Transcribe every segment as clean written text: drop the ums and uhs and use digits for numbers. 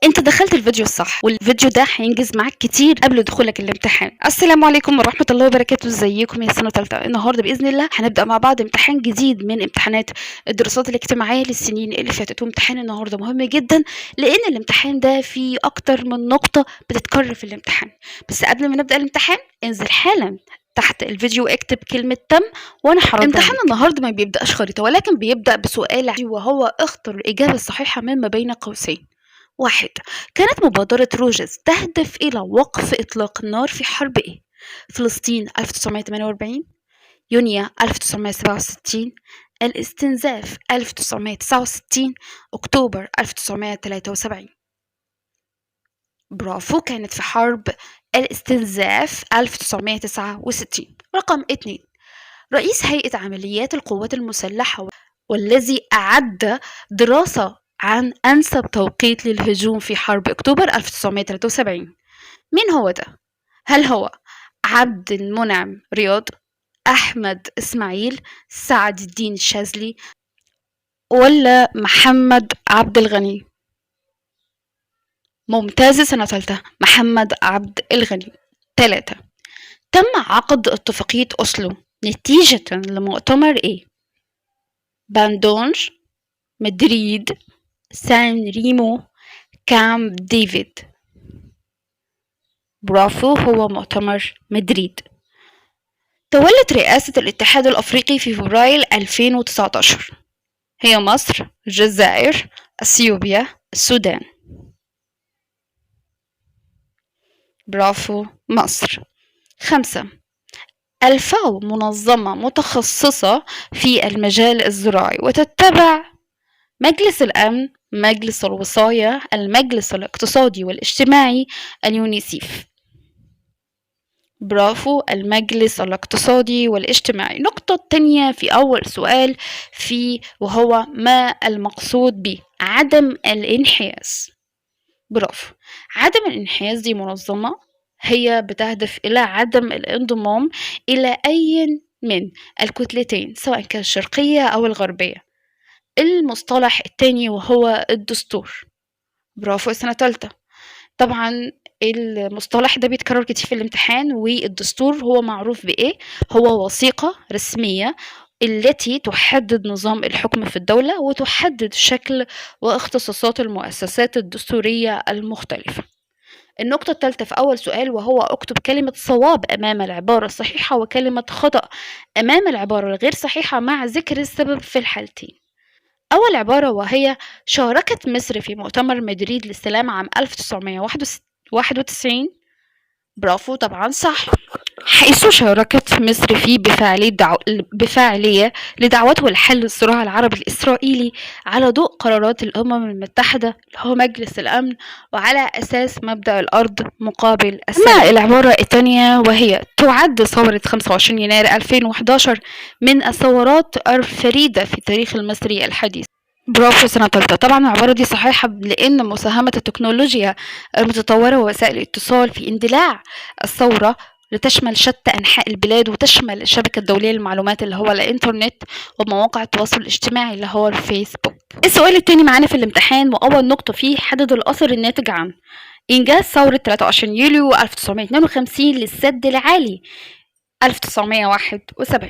انت دخلت الفيديو الصح، والفيديو ده هينجز معاك كتير قبل دخولك الامتحان. السلام عليكم ورحمة الله وبركاته. ازيكم يا سنة تالتة؟ النهاردة بإذن الله هنبدأ مع بعض امتحان جديد من امتحانات الدراسات الاجتماعية للسنين اللي فاتت. وامتحان النهاردة مهم جدا لأن الامتحان ده فيه أكتر من نقطة بتتكرر في الامتحان. بس قبل ما نبدأ الامتحان انزل حالا تحت الفيديو اكتب كلمة تم وانا هرد. امتحان النهارده ما بيبدأش خريطة، ولكن بيبدأ بسؤال عادي وهو اختر الإجابة الصحيحة مما بين قوسين. 1. كانت مبادرة روجز تهدف إلى وقف إطلاق النار في حرب إيه؟ فلسطين 1948، يونيو 1967، الاستنزاف 1969، أكتوبر 1973. برافو، كانت في حرب الاستنزاف 1969. رقم 2. رئيس هيئة عمليات القوات المسلحة والذي أعد دراسة عن أنسب توقيت للهجوم في حرب أكتوبر 1973، مين هو ده؟ هل هو عبد المنعم رياض، أحمد إسماعيل، سعد الدين الشاذلي، ولا محمد عبد الغني؟ ممتاز سنة ثالثة، محمد عبد الغني. 3. تم عقد اتفاقية أوسلو نتيجة لمؤتمر إيه؟ باندونج، مدريد، سان ريمو، كامب ديفيد. برافو، هو مؤتمر مدريد. تولت رئاسة الاتحاد الأفريقي في فبراير 2019 هي مصر، الجزائر، أثيوبيا، السودان. برافو، مصر. 5. الفاو منظمة متخصصة في المجال الزراعي وتتبع مجلس الأمن، مجلس الوصاية، المجلس الاقتصادي والاجتماعي، اليونيسيف. برافو، المجلس الاقتصادي والاجتماعي. النقطة التانية في أول سؤال وهو ما المقصود به عدم الانحياز. برافو، عدم الانحياز دي منظمة هي بتهدف إلى عدم الانضمام إلى أي من الكتلتين سواء كان الشرقية أو الغربية. المصطلح التاني وهو الدستور. برافو سنة تالتة. طبعا المصطلح ده بيتكرر كتير في الامتحان. والدستور هو معروف بإيه؟ هو وثيقة رسمية التي تحدد نظام الحكم في الدولة وتحدد شكل واختصاصات المؤسسات الدستورية المختلفة. النقطة الثالثة في أول سؤال وهو اكتب كلمة صواب أمام العبارة الصحيحة وكلمة خطأ أمام العبارة الغير صحيحة مع ذكر السبب في الحالتين. أول عبارة وهي شاركت مصر في مؤتمر مدريد للسلام عام 1991. برافو، طبعا صح، حيث شاركت مصر فيه بفاعلية لدعوته لحل الصراع العربي الإسرائيلي على ضوء قرارات الأمم المتحدة اللي هو مجلس الأمن وعلى أساس مبدأ الأرض مقابل السلام. أما العبارة الثانية وهي تعد ثورة 25 يناير 2011 من الثورات الفريدة في التاريخ المصري الحديث. برافو سنة تالتة. طبعا العبارة دي صحيحة لأن مساهمة التكنولوجيا المتطورة ووسائل الاتصال في اندلاع الثورة لتشمل شتى أنحاء البلاد وتشمل الشبكة الدولية للمعلومات اللي هو الإنترنت ومواقع التواصل الاجتماعي اللي هو الفيسبوك. السؤال التاني معانا في الامتحان وأول نقطة فيه حدد الأثر الناتج عن إنجاز ثورة 23 يوليو 1952 للسد العالي 1971.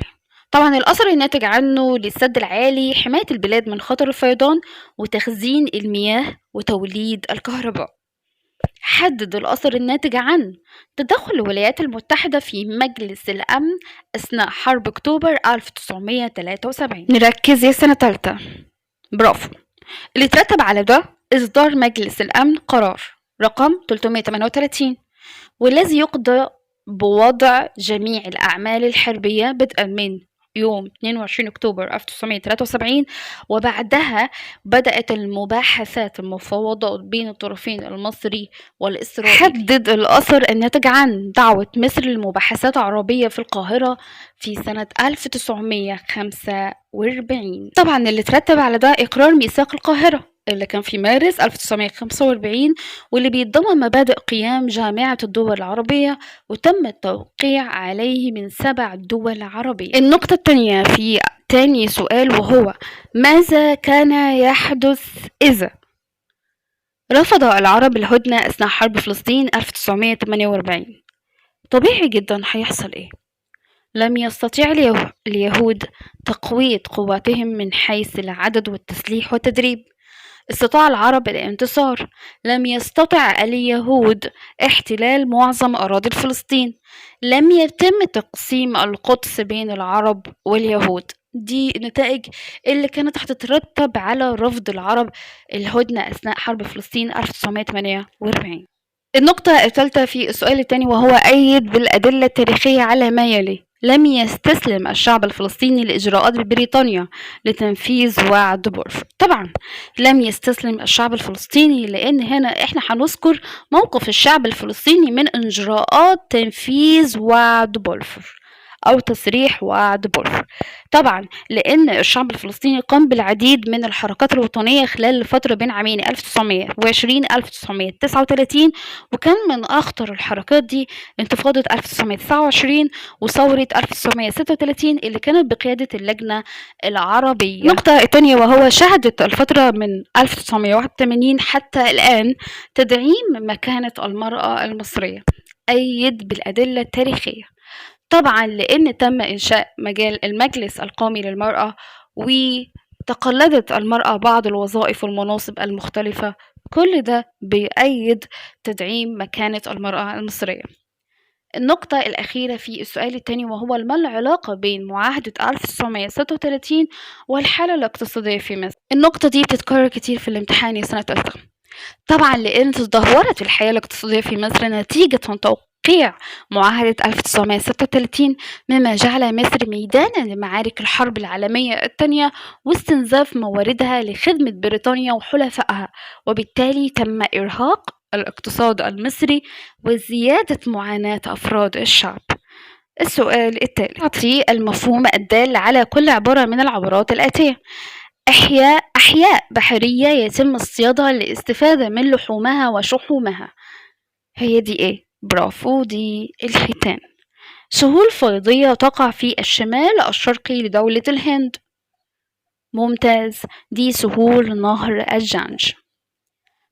طبعا الأثر الناتج عنه للسد العالي حماية البلاد من خطر الفيضان وتخزين المياه وتوليد الكهرباء. حدد الأثر الناتج عن تدخل الولايات المتحدة في مجلس الأمن أثناء حرب أكتوبر 1973. نركز يا سنة تالتة. برافو. اللي ترتب على ده إصدار مجلس الأمن قرار رقم 338 والذي يقضى بوضع جميع الأعمال الحربية بدءا من يوم 22 أكتوبر 1973 وبعدها بدأت المباحثات المفاوضات بين الطرفين المصري والإسرائيلي. حدد الأثر الناتج عن دعوة مصر للمباحثات عربية في القاهرة في سنة 1945. طبعا اللي ترتب على ده إقرار ميثاق القاهرة اللي كان في مارس 1945 واللي بيتضمن مبادئ قيام جامعة الدول العربية وتم التوقيع عليه من 7 دول عربية. النقطة الثانية في تاني سؤال وهو ماذا كان يحدث إذا رفض العرب الهدنة أثناء حرب فلسطين 1948. طبيعي جدا هيحصل إيه؟ لم يستطيع اليهود تقوية قواتهم من حيث العدد والتسليح والتدريب. استطاع العرب الانتصار. لم يستطع اليهود احتلال معظم أراضي فلسطين. لم يتم تقسيم القدس بين العرب واليهود. دي النتائج اللي كانت هتترتب على رفض العرب الهدنة أثناء حرب فلسطين 1948. النقطة الثالثة في السؤال الثاني وهو أيد بالأدلة التاريخية على ما يلي. لم يستسلم الشعب الفلسطيني لإجراءات بريطانيا لتنفيذ وعد بلفور. طبعا لم يستسلم الشعب الفلسطيني، لأن هنا احنا هنذكر موقف الشعب الفلسطيني من إجراءات تنفيذ وعد بلفور أو تصريح وعد بلفور. طبعا لأن الشعب الفلسطيني قام بالعديد من الحركات الوطنية خلال الفترة بين عامين 1920 1939، وكان من أخطر الحركات دي انتفاضة 1929 وثورة 1936 اللي كانت بقيادة اللجنة العربية. النقطة الثانية وهو شهدت الفترة من 1981 حتى الآن تدعيم مكانة المرأة المصرية. أيد بالأدلة التاريخية. طبعا لأن تم إنشاء مجال المجلس القومي للمرأة، وتقلدت المرأة بعض الوظائف والمناصب المختلفة. كل ده بيأيد تدعيم مكانة المرأة المصرية. النقطة الأخيرة في السؤال الثاني وهو ما العلاقة بين معاهدة 1936 والحالة الاقتصادية في مصر؟ النقطة دي بتتكرر كتير في الامتحان يا سنة تالتة. طبعا لأن تدهورت الحياة الاقتصادية في مصر نتيجة توقيع معاهدة 1936، مما جعل مصر ميدانا لمعارك الحرب العالمية الثانية واستنزاف مواردها لخدمة بريطانيا وحلفائها، وبالتالي تم إرهاق الاقتصاد المصري وزيادة معاناة أفراد الشعب. السؤال التالي يعطي المفهوم الدال على كل عبارة من العبارات الآتية. أحياء بحرية يتم اصطيادها للاستفادة من لحومها وشحومها. هي دي إيه؟ برافو، دي الحيتان. سهول فيضية تقع في الشمال الشرقي لدولة الهند. ممتاز، دي سهول نهر الجانج.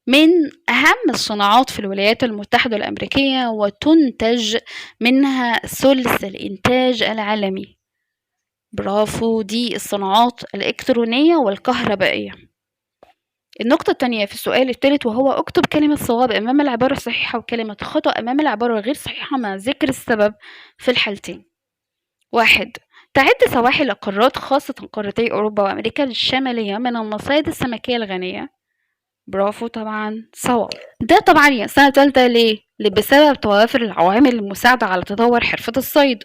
من أهم الصناعات في الولايات المتحدة الأمريكية وتنتج منها ثلث الإنتاج العالمي. برافو، دي الصناعات الإلكترونية والكهربائية. النقطة الثانية في السؤال الثالث وهو اكتب كلمة صواب أمام العبارة الصحيحة وكلمة خطأ أمام العبارة الغير صحيحة مع ذكر السبب في الحالتين. 1. تعد سواحل القارات خاصة قارتي أوروبا وأمريكا الشمالية من المصايد السمكية الغنية. برافو، طبعا صواب. ده طبعا يا سنة تالتة ليه؟ بسبب توافر العوامل المساعدة على تطور حرفة الصيد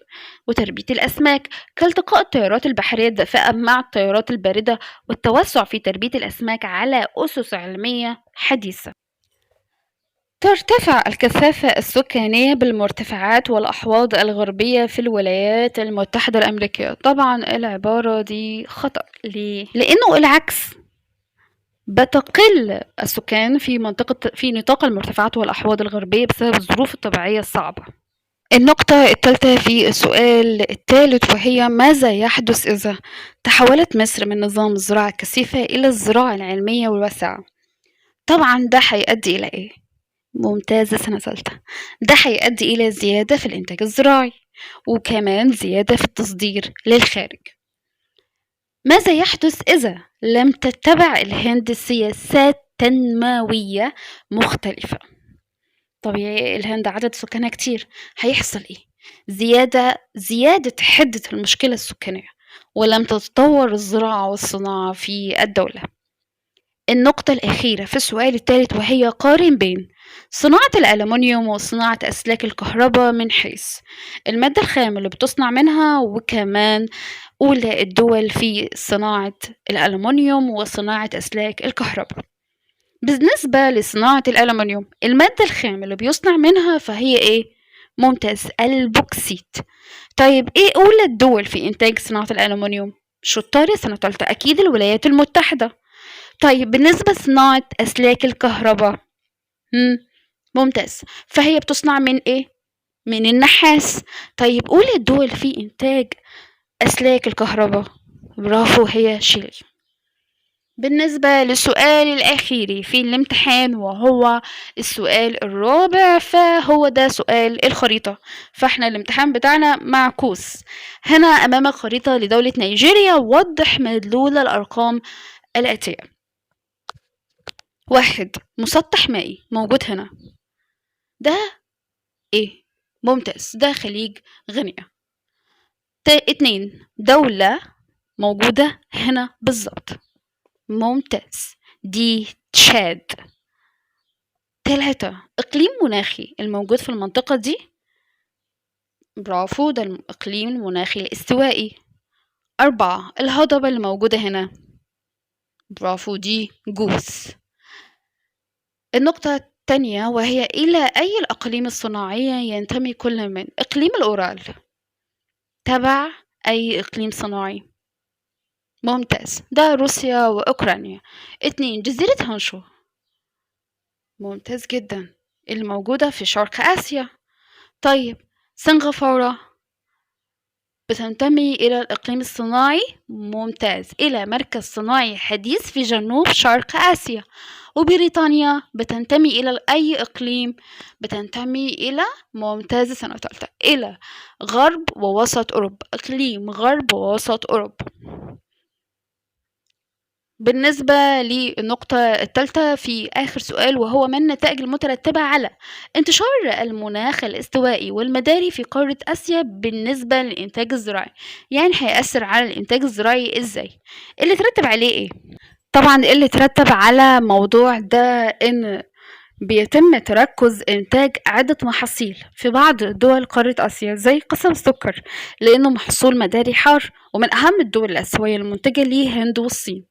وتربية الأسماك كالتقاء الطيارات البحرية الدافئة مع الطيارات الباردة والتوسع في تربية الأسماك على أسس علمية حديثة. ترتفع الكثافة السكانية بالمرتفعات والأحواض الغربية في الولايات المتحدة الأمريكية. طبعا العبارة دي خطأ. ليه؟ لأنه العكس، بتقل السكان في نطاق المرتفعات والأحواض الغربية بسبب الظروف الطبيعية الصعبة. النقطة الثالثة في السؤال الثالث وهي ماذا يحدث إذا تحولت مصر من نظام الزراعة الكثيفة إلى الزراعة العلمية والواسعة؟ طبعا ده هيؤدي إلى إيه؟ ممتازة سنة ثالثة. ده هيؤدي إلى زيادة في الإنتاج الزراعي وكمان زيادة في التصدير للخارج. ماذا يحدث إذا لم تتبع الهند سياسات تنموية مختلفة؟ طبيعي الهند عدد سكانها كتير، هيحصل إيه؟ زيادة حدة المشكلة السكانية، ولم تتطور الزراعة والصناعة في الدولة. النقطة الأخيرة في السؤال الثالث وهي قارن بين صناعة الألمنيوم وصناعة أسلاك الكهرباء من حيث المادة الخام اللي بتصنع منها، وكمان أولى الدول في صناعة الألمنيوم وصناعة أسلاك الكهرباء. بالنسبة لصناعة الألمنيوم المادة الخام اللي بيصنع منها فهي إيه؟ ممتاز، البوكسيت. طيب إيه أولى الدول في إنتاج صناعة الألمنيوم؟ شطار يا سنة تالتة، أكيد الولايات المتحدة. طيب بالنسبة لصناعة أسلاك الكهرباء ممتاز، فهي بتصنع من إيه؟ من النحاس. طيب أولى الدول في إنتاج أسلاك الكهرباء، برافو، هي شيلي. بالنسبة للسؤال الأخير في الامتحان وهو السؤال الرابع، فهو ده سؤال الخريطة. فاحنا الامتحان بتاعنا معكوس. هنا أمامك خريطة لدولة نيجيريا، وضح مدلول الأرقام الآتية. 1. مسطح مائي موجود هنا، ده ايه؟ ممتاز، ده خليج غينيا. 2. دولة موجودة هنا بالظبط، ممتاز، دي تشاد. 3. إقليم مناخي الموجود في المنطقة دي، برافو، ده الإقليم المناخي الاستوائي. 4. الهضبة اللي موجودة هنا، برافو، دي جوس. النقطة التانية وهي إلى أي الأقاليم الصناعية ينتمي كل من؟ إقليم الأورال تبع أي إقليم صناعي؟ ممتاز، ده روسيا وأوكرانيا. 2. جزيرة هونشو، ممتاز جدا، الموجودة في شرق آسيا. طيب سنغافورة بتنتمي إلى الإقليم الصناعي، ممتاز، إلى مركز صناعي حديث في جنوب شرق آسيا. وبريطانيا بتنتمي إلى أي إقليم؟ بتنتمي إلى، ممتاز، سنة ثالثة، إلى غرب ووسط أوروبا، إقليم غرب ووسط أوروبا. بالنسبة للنقطة الثالثة في آخر سؤال، وهو ما النتائج المترتبة على انتشار المناخ الاستوائي والمداري في قارة آسيا بالنسبة للإنتاج الزراعي؟ يعني هيأثر على الإنتاج الزراعي إزاي؟ اللي ترتب عليه إيه؟ طبعا اللي ترتب على موضوع ده إن بيتم تركز إنتاج عدة محاصيل في بعض دول قارة آسيا زي قصب السكر، لأنه محصول مداري حار ومن أهم الدول الآسيوية المنتجة ليه هند والصين.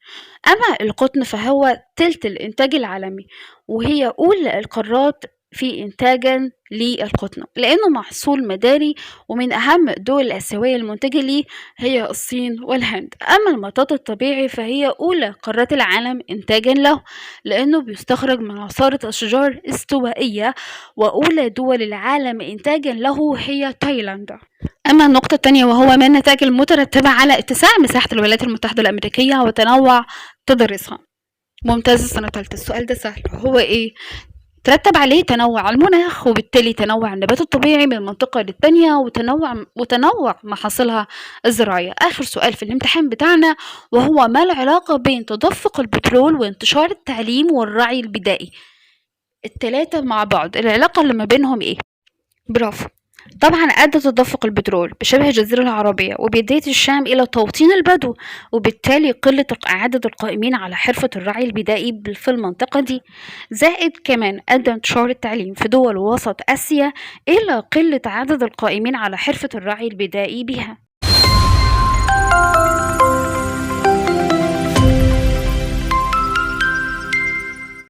أما القطن فهو تلت الإنتاج العالمي، وهي أولى القارات في إنتاجا للقطن لأنه محصول مداري، ومن أهم الدول الآسيوية المنتجة ليه هي الصين والهند. أما المطاط الطبيعي فهي أولى قارات العالم إنتاجا له، لأنه بيستخرج من عصارة أشجار استوائية، وأولى دول العالم إنتاجا له هي تايلاند. أما النقطة التانية وهو ما النتائج المترتبة على اتساع مساحة الولايات المتحدة الأمريكية وتنوع تضاريسها؟ ممتاز، السنة التالتة. السؤال ده سهل، هو إيه؟ ترتب عليه تنوع المناخ، وبالتالي تنوع النبات الطبيعي من منطقة للتانية، وتنوع محاصيلها الزراعية. آخر سؤال في الامتحان بتاعنا وهو ما العلاقة بين تدفق البترول وانتشار التعليم والرعي البدائي؟ التلاتة مع بعض، العلاقة اللي ما بينهم إيه؟ برافو، طبعا أدى تدفق البترول بشبه الجزيرة العربية وبداية الشام إلى توطين البدو، وبالتالي قلة عدد القائمين على حرفة الرعي البدائي في المنطقة دي. زائد كمان أدى انتشار التعليم في دول وسط آسيا إلى قلة عدد القائمين على حرفة الرعي البدائي بها.